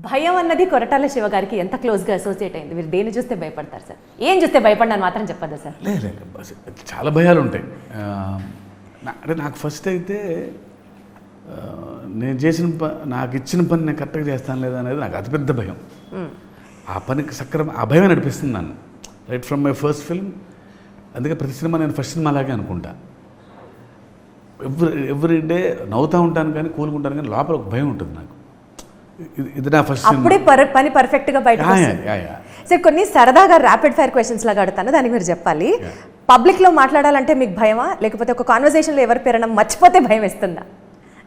భయం అన్నది కొరటాల శివ గారికి ఎంత క్లోజ్గా అసోసియేట్ అయింది? మీరు దేన్ని చూస్తే భయపడతారు సార్? ఏం చూస్తే భయపడినాను మాత్రం చెప్పద్దు సార్. లేదు చాలా భయాలు ఉంటాయి. అంటే నాకు ఫస్ట్ అయితే నేను చేసిన నాకు ఇచ్చిన పని నేను కరెక్ట్గా చేస్తాను లేదా అనేది నాకు అతిపెద్ద భయం. ఆ పనికి ఆ భయం నడిపిస్తుంది నన్ను right from my first film. అందుకే ప్రతి సినిమా నేను ఫస్ట్ సినిమా అలాగే అనుకుంటా. ఎవ్రీ డే నవ్వుతూ ఉంటాను కానీ కూలుకుంటాను కానీ లోపల ఒక భయం ఉంటుంది నాకు. ఇది నా ఫస్ట్ అప్పుడే పని పర్ఫెక్ట్గా బయట సార్. కొన్ని సరదాగా ర్యాపిడ్ ఫైర్ క్వశ్చన్స్ లాగా అడుగుతాను, దానికి మీరు చెప్పాలి. పబ్లిక్లో మాట్లాడాలంటే మీకు భయమా, లేకపోతే ఒక కాన్వర్సేషన్లో ఎవరి పేరైనా మర్చిపోతే భయం వేస్తుందా?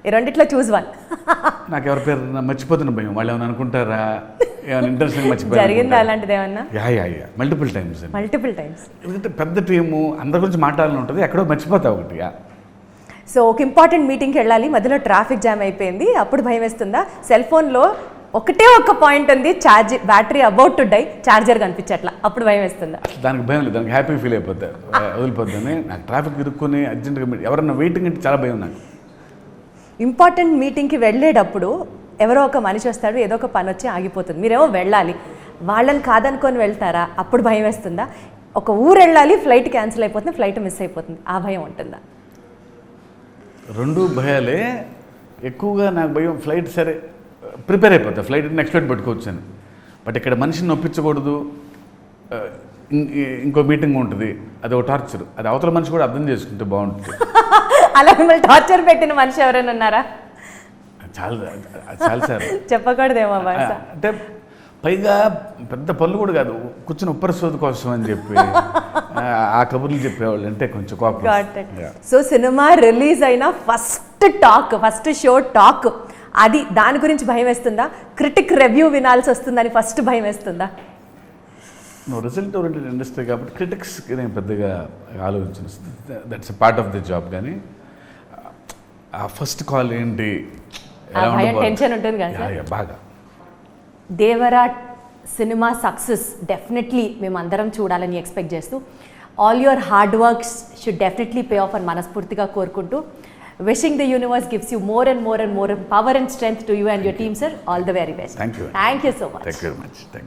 ఈ రెండిట్లో చూస్ వన్. నాకు ఎవరి పేరు మర్చిపోతున్న భయం. వాళ్ళు ఏమైనా అనుకుంటారా, ఏమైనా ఇంట్రెస్టింగ్ మర్చిపోయి జరిగిందా అలాంటిది ఏమన్నా? Multiple times. ఎందుకంటే పెద్ద టీము అందరి గురించి మాట్లాడాలని ఉంటుంది, ఎక్కడో మర్చిపోతా ఒకటి. సో ఒక ఇంపార్టెంట్ మీటింగ్కి వెళ్ళాలి, మధ్యలో ట్రాఫిక్ జామ్ అయిపోయింది, అప్పుడు భయం వేస్తుందా? సెల్ ఫోన్లో ఒకటే ఒక్క పాయింట్ ఉంది, charge battery about to die, charger కనిపించట్లా, అప్పుడు భయం వేస్తుందా? దానికి భయం లేదు, దానికి హ్యాపీ ఫీల్ అయిపోతా, వదిలిపోద్దని. నాకు ట్రాఫిక్ ఇరుక్కుని అర్జెంట్గా ఎవరన్నా వెయిటింగ్ అంటే చాలా భయం నాకు. ఇంపార్టెంట్ మీటింగ్కి వెళ్ళేటప్పుడు ఎవరో ఒక మనిషి వస్తాడు, ఏదో ఒక పని వచ్చి ఆగిపోతుంది, మీరేమో వెళ్ళాలి, వాళ్ళని కాదనుకొని వెళ్తారా? అప్పుడు భయం వేస్తుందా? ఒక ఊరు వెళ్ళాలి, ఫ్లైట్ క్యాన్సిల్ అయిపోతుంది, ఫ్లైట్ మిస్ అయిపోతుంది, ఆ భయం ఉంటుందా? రెండు భయాలే. ఎక్కువగా నాకు భయం ఫ్లైట్, సరే ప్రిపేర్ అయిపోతా, ఫ్లైట్ నెక్స్ట్ ఫ్లైట్ పట్టుకోవచ్చు అని. బట్ ఇక్కడ మనిషిని నొప్పించకూడదు, ఇంకో మీటింగ్ ఉంటుంది, అది ఒక టార్చర్. అది అవతల మనిషి కూడా అర్థం చేసుకుంటే బాగుంటుంది. అలా మిమ్మల్ని టార్చర్ పెట్టిన మనిషి ఎవరైనా ఉన్నారా? చాలా సార్. చెప్పకూడదేమో అంటే పైగా పెద్ద పనులు కూడా కాదు, కూర్చొని ఉప్పరసోది కోసం అని చెప్పి ఆ కబుర్లు చెప్పేవాళ్ళు, అంటే కొంచెం కోపం. సో సినిమా రిలీజ్ అయిన ఫస్ట్ షో టాక్, అది దాని గురించి భయం వేస్తుందా? క్రిటిక్ రివ్యూ వినాల్సి వస్తుందని ఫస్ట్ భయం వేస్తుందా? రిజల్ట్ ఓరియంటెడ్ ఇండస్ట్రీ కాబట్టి క్రిటిక్స్కి నేను పెద్దగా ఆలోచించను, that's a part of the job. కానీ ఆ ఫస్ట్ కాల్ ఏంటి, టెన్షన్ ఉంటుంది కదా బాగా. దేవరా సినిమా సక్సెస్ డెఫినెట్లీ మేమందరం చూడాలని ఎక్స్పెక్ట్ చేస్తూ, all your hard works should definitely pay of అని మనస్ఫూర్తిగా కోరుకుంటూ, wishing the universe gives you more and more power and strength to you and your team sir. All the very best. Thank you so much. Thank you very much. Thank you.